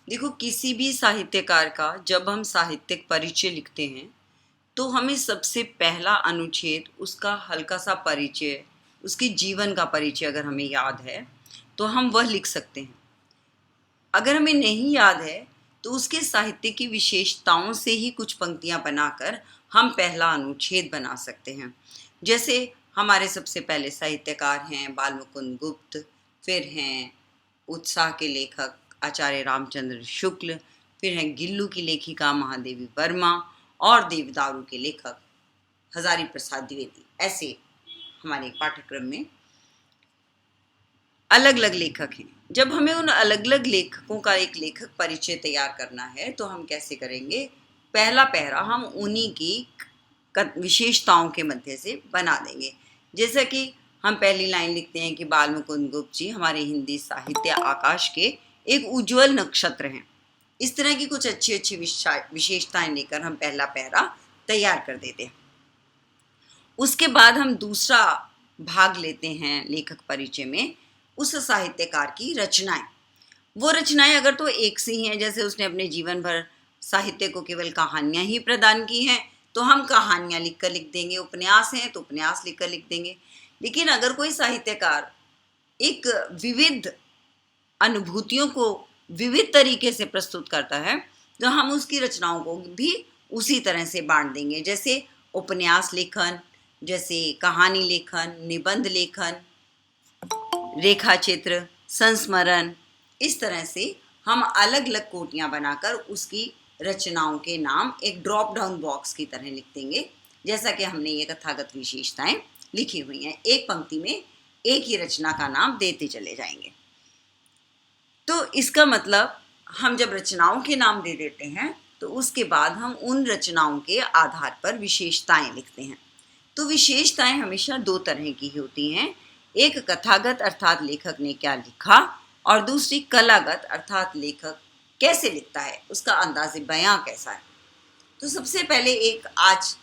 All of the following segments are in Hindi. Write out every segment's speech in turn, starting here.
देखो, किसी भी साहित्यकार का जब हम साहित्यिक परिचय लिखते हैं तो हमें सबसे पहला अनुच्छेद उसका हल्का सा परिचय, उसके जीवन का परिचय अगर हमें याद है तो हम वह लिख सकते हैं। अगर हमें नहीं याद है तो उसके साहित्य की विशेषताओं से ही कुछ पंक्तियां बनाकर हम पहला अनुच्छेद बना सकते हैं। जैसे हमारे सबसे पहले साहित्यकार हैं बाल मुकुंद गुप्त, फिर हैं उत्साह के लेखक आचार्य रामचंद्र शुक्ल, फिर हैं गिल्लू की लेखिका महादेवी वर्मा और देवदारू के लेखक हजारी प्रसाद द्विवेदी। ऐसे हमारे पाठ्यक्रम में अलग अलग लेखक हैं। जब हमें उन अलग अलग लेखकों का एक लेखक परिचय तैयार करना है तो हम कैसे करेंगे? पहला पैरा हम उन्हीं की विशेषताओं के मध्य से बना देंगे। जैसा कि हम पहली लाइन लिखते हैं कि बाल मुकुंद गुप्त जी हमारे हिंदी साहित्य आकाश के एक उज्जवल नक्षत्र हैं। इस तरह की कुछ अच्छी अच्छी विशेषताएं लेकर हम पहला पैरा तैयार कर देते हैं। उसके बाद हम दूसरा भाग लेते हैं लेखक परिचय में उस साहित्यकार की रचनाएं। वो रचनाएं अगर तो एक सी हैं, जैसे उसने अपने जीवन भर साहित्य को केवल कहानियां ही प्रदान की हैं, तो हम कहानियां लिखकर लिख देंगे। उपन्यास हैं तो उपन्यास लिखकर लिख देंगे। लेकिन अगर कोई साहित्यकार एक विविध अनुभूतियों को विविध तरीके से प्रस्तुत करता है तो हम उसकी रचनाओं को भी उसी तरह से बांट देंगे। जैसे उपन्यास लेखन, जैसे कहानी लेखन, निबंध लेखन, रेखा चित्र, संस्मरण, इस तरह से हम अलग अलग कोटियां बनाकर उसकी रचनाओं के नाम एक ड्रॉप डाउन बॉक्स की तरह लिख देंगे। जैसा कि हमने ये कथागत विशेषताएं लिखी हुई हैं, एक पंक्ति में एक ही रचना का नाम देते चले जाएंगे। तो इसका मतलब हम जब रचनाओं के नाम दे देते हैं तो उसके बाद हम उन रचनाओं के आधार पर विशेषताएं लिखते हैं। तो विशेषताएं हमेशा दो तरह की होती हैं, एक कथागत अर्थात लेखक ने क्या लिखा, और दूसरी कलागत अर्थात लेखक कैसे लिखता है, उसका अंदाज़े बयां कैसा है। तो सबसे पहले एक आज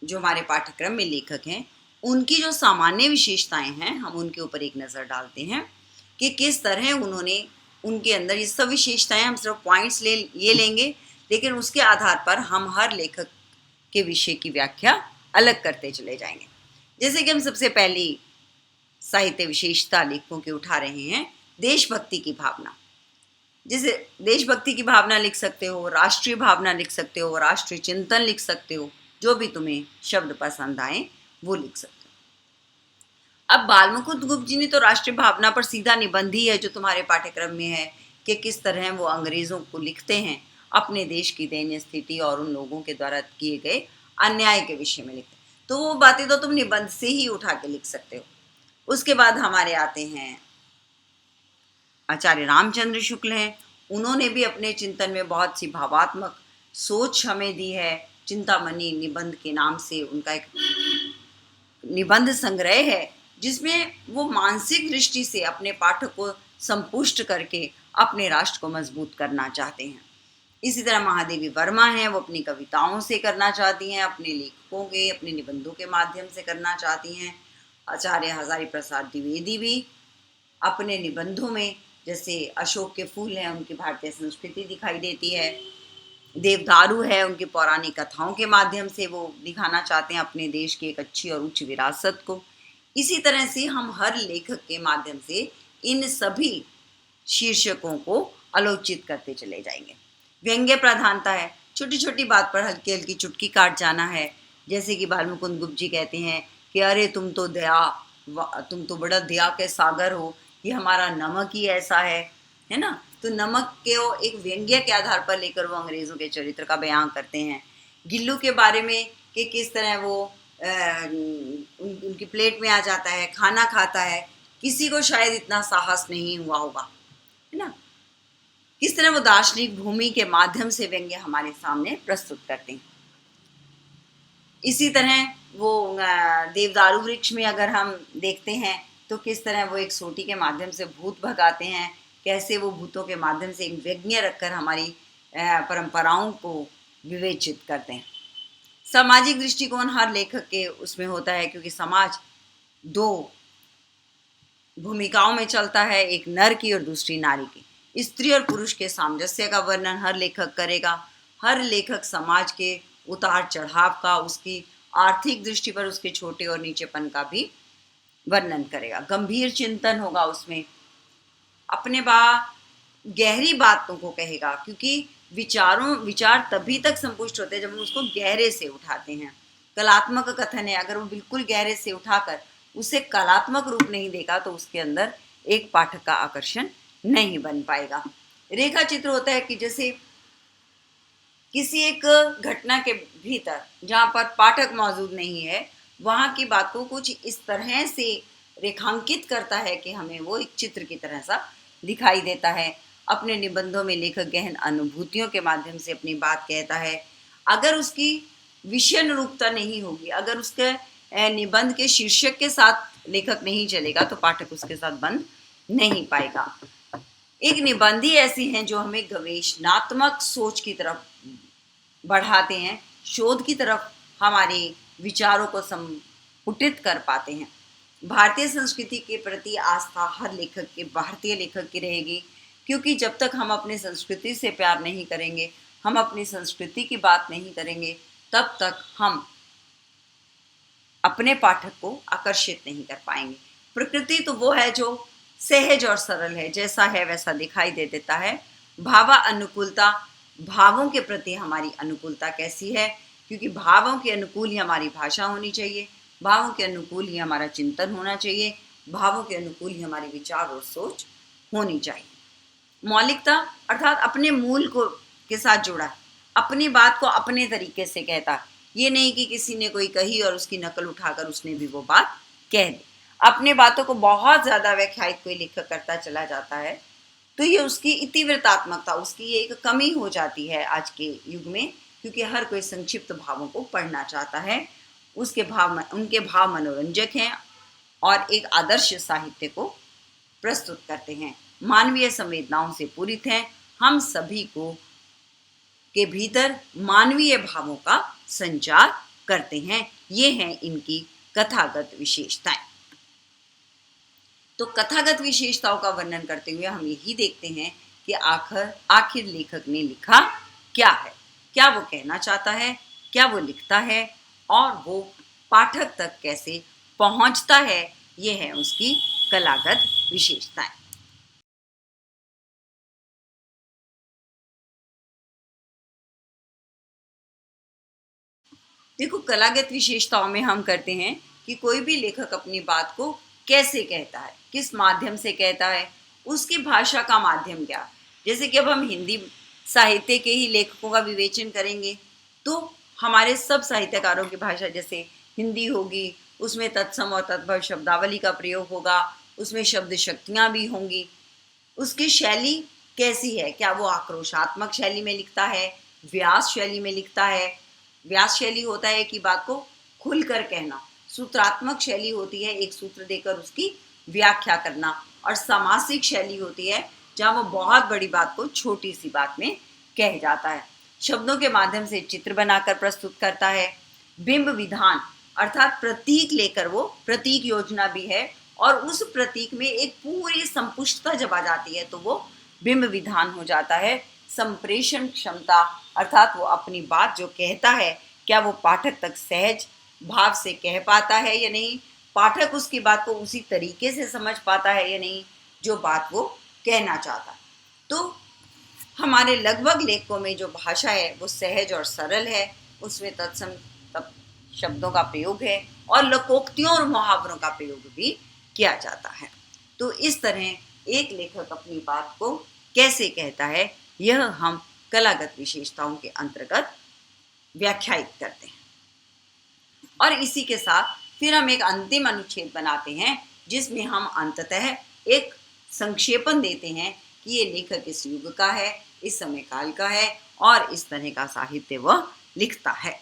जो हमारे पाठ्यक्रम में लेखक हैं उनकी जो सामान्य विशेषताएं हैं हम उनके ऊपर एक नज़र डालते हैं कि किस तरह उन्होंने उनके अंदर ये सब विशेषताएं, हम सिर्फ पॉइंट्स ये लेंगे, लेकिन उसके आधार पर हम हर लेखक के विषय की व्याख्या अलग करते चले जाएंगे। जैसे कि हम सबसे पहली साहित्य विशेषता लेखकों की उठा रहे हैं, देशभक्ति की भावना। जैसे देशभक्ति की भावना लिख सकते हो, राष्ट्रीय भावना लिख सकते हो, राष्ट्रीय चिंतन लिख सकते हो, जो भी तुम्हें शब्द पसंद आए वो लिख सकते हो। अब बाल मुकुंद गुप्त जी ने तो राष्ट्रीय भावना पर सीधा निबंध ही है जो तुम्हारे पाठ्यक्रम में है कि किस तरह वो अंग्रेजों को लिखते हैं, अपने देश की दयनीय स्थिति और उन लोगों के द्वारा किए गए अन्याय के विषय में लिखते हैं। तो वो बातें तो तुम निबंध से ही उठा के लिख सकते हो। उसके बाद हमारे आते हैं आचार्य रामचंद्र शुक्ल हैं। उन्होंने भी अपने चिंतन में बहुत सी भावात्मक सोच हमें दी है। चिंतामणि निबंध के नाम से उनका एक निबंध संग्रह है जिसमें वो मानसिक दृष्टि से अपने पाठक को संपुष्ट करके अपने राष्ट्र को मजबूत करना चाहते हैं। इसी तरह महादेवी वर्मा हैं, वो अपनी कविताओं से करना चाहती हैं, अपने लेखकों के अपने निबंधों के माध्यम से करना चाहती हैं। आचार्य हजारी प्रसाद द्विवेदी भी अपने निबंधों में, जैसे अशोक के फूल हैं, उनकी भारतीय संस्कृति दिखाई देती है। देवदारू है, उनकी पौराणिक कथाओं के माध्यम से वो दिखाना चाहते हैं अपने देश की एक अच्छी और उच्च विरासत को। इसी तरह से हम हर लेखक के माध्यम से इन सभी शीर्षकों को आलोचित करते चले जाएंगे। व्यंग्य प्रधानता है, छोटी छोटी बात पर हल्की हल्की चुटकी काट जाना है। जैसे कि बाल मुकुंद गुप्त जी कहते हैं कि अरे तुम तो बड़ा दया के सागर हो, ये हमारा नमक ही ऐसा है ना। तो नमक के एक व्यंग्य के आधार पर लेकर वो अंग्रेज़ों के चरित्र का बयान करते हैं। गिल्लू के बारे में कि किस तरह वो उनकी प्लेट में आ जाता है, खाना खाता है, किसी को शायद इतना साहस नहीं हुआ होगा, है ना। किस तरह वो दार्शनिक भूमि के माध्यम से व्यंग्य हमारे सामने प्रस्तुत करते हैं। इसी तरह वो देवदारू वृक्ष में अगर हम देखते हैं तो किस तरह वो एक सोटी के माध्यम से भूत भगाते हैं, कैसे वो भूतों के माध्यम से एक व्यंग्य रखकर हमारी परंपराओं को विवेचित करते हैं। सामाजिक दृष्टिकोण हर लेखक के उसमें होता है, क्योंकि समाज दो भूमिकाओं में चलता है, एक नर की और दूसरी नारी की। स्त्री और पुरुष के सामंजस्य का वर्णन हर लेखक करेगा। हर लेखक समाज के उतार चढ़ाव का, उसकी आर्थिक दृष्टि पर उसके छोटे और नीचेपन का भी वर्णन करेगा। गंभीर चिंतन होगा उसमें, अपने गहरी बातों को कहेगा, क्योंकि विचार तभी तक संपुष्ट होते हैं जब हम उसको गहरे से उठाते हैं। कलात्मक कथन है, अगर वो बिल्कुल गहरे से उठाकर उसे कलात्मक रूप नहीं देगा तो उसके अंदर एक पाठक का आकर्षण नहीं बन पाएगा। रेखा चित्र होता है कि जैसे किसी एक घटना के भीतर जहाँ पर पाठक मौजूद नहीं है, वहाँ की बात को कुछ इस तरह से रेखांकित करता है कि हमें वो एक चित्र की तरह सा दिखाई देता है। अपने निबंधों में लेखक गहन अनुभूतियों के माध्यम से अपनी बात कहता है। अगर उसकी विषय अनुरूपता नहीं होगी, अगर उसके निबंध के शीर्षक के साथ लेखक नहीं चलेगा तो पाठक उसके साथ बंध नहीं पाएगा। एक निबंधी ऐसी हैं जो हमें गवेषणात्मक सोच की तरफ बढ़ाते हैं, शोध की तरफ हमारे विचारों को संपुटित कर पाते हैं। भारतीय संस्कृति के प्रति आस्था हर लेखक के, भारतीय लेखक की रहेगी, क्योंकि जब तक हम अपनी संस्कृति से प्यार नहीं करेंगे, हम अपनी संस्कृति की बात नहीं करेंगे, तब तक हम अपने पाठक को आकर्षित नहीं कर पाएंगे। प्रकृति तो वो है जो सहज और सरल है, जैसा है वैसा दिखाई दे देता है। भावा अनुकूलता, भावों के प्रति हमारी अनुकूलता कैसी है, क्योंकि भावों के अनुकूल ही हमारी भाषा होनी चाहिए, भावों के अनुकूल ही हमारा चिंतन होना चाहिए, भावों के अनुकूल ही हमारी विचार और सोच होनी चाहिए। मौलिकता अर्थात अपने मूल को के साथ जुड़ा, अपनी बात को अपने तरीके से कहता, ये नहीं कि किसी ने कोई कही और उसकी नकल उठाकर उसने भी वो बात कह दी। अपने बातों को बहुत ज़्यादा व्याख्यायित कोई लेखक करता चला जाता है तो ये उसकी इतिवृत्तात्मकता, उसकी ये एक कमी हो जाती है आज के युग में, क्योंकि हर कोई संक्षिप्त भावों को पढ़ना चाहता है। उनके भाव मनोरंजक हैं और एक आदर्श साहित्य को प्रस्तुत करते हैं। मानवीय संवेदनाओं से पूरित हैं, हम सभी को के भीतर मानवीय भावों का संचार करते हैं। ये हैं इनकी कथागत विशेषताएं। तो कथागत विशेषताओं का वर्णन करते हुए हम यही देखते हैं कि आखिर लेखक ने लिखा क्या है, क्या वो कहना चाहता है, क्या वो लिखता है और वो पाठक तक कैसे पहुंचता है। ये है उसकी कलागत विशेषताएं। देखो, कलागत विशेषताओं में हम करते हैं कि कोई भी लेखक अपनी बात को कैसे कहता है, किस माध्यम से कहता है, उसकी भाषा का माध्यम क्या। जैसे कि अब हम हिंदी साहित्य के ही लेखकों का विवेचन करेंगे तो हमारे सब साहित्यकारों की भाषा जैसे हिंदी होगी, उसमें तत्सम और तद्भव शब्दावली का प्रयोग होगा, उसमें शब्द शक्तियाँ भी होंगी। उसकी शैली कैसी है, क्या वो आक्रोशात्मक शैली में लिखता है, व्यास शैली में लिखता है। व्यास शैली होता है कि बात को खुलकर कहना, सूत्रात्मक शैली होती है एक सूत्र देकर उसकी व्याख्या करना, और सामासिक शैली होती है जहाँ वो बहुत बड़ी बात को छोटी सी बात में कह जाता है। शब्दों के माध्यम से चित्र बनाकर प्रस्तुत करता है। बिंब विधान अर्थात प्रतीक लेकर, वो प्रतीक योजना भी है और उस प्रतीक में एक पूरी संपुष्टता जब आ जाती है तो वो बिंब विधान हो जाता है। संप्रेषण क्षमता अर्थात वो अपनी बात जो कहता है क्या वो पाठक तक सहज भाव से कह पाता है या नहीं, पाठक उसकी बात को उसी तरीके से समझ पाता है या नहीं जो बात वो कहना चाहता है। तो हमारे लगभग लेखकों में जो भाषा है वो सहज और सरल है, उसमें तत्सम शब्दों का प्रयोग है और लोकोक्तियों और मुहावरों का प्रयोग भी किया जाता है। तो इस तरह एक लेखक अपनी बात को कैसे कहता है यह हम कलागत विशेषताओं के अंतर्गत व्याख्यायित करते हैं। और इसी के साथ फिर हम एक अंतिम अनुच्छेद बनाते हैं जिसमें हम अंततः एक संक्षेपण देते हैं कि ये लेखक इस युग का है, इस समय काल का है और इस तरह का साहित्य वह लिखता है।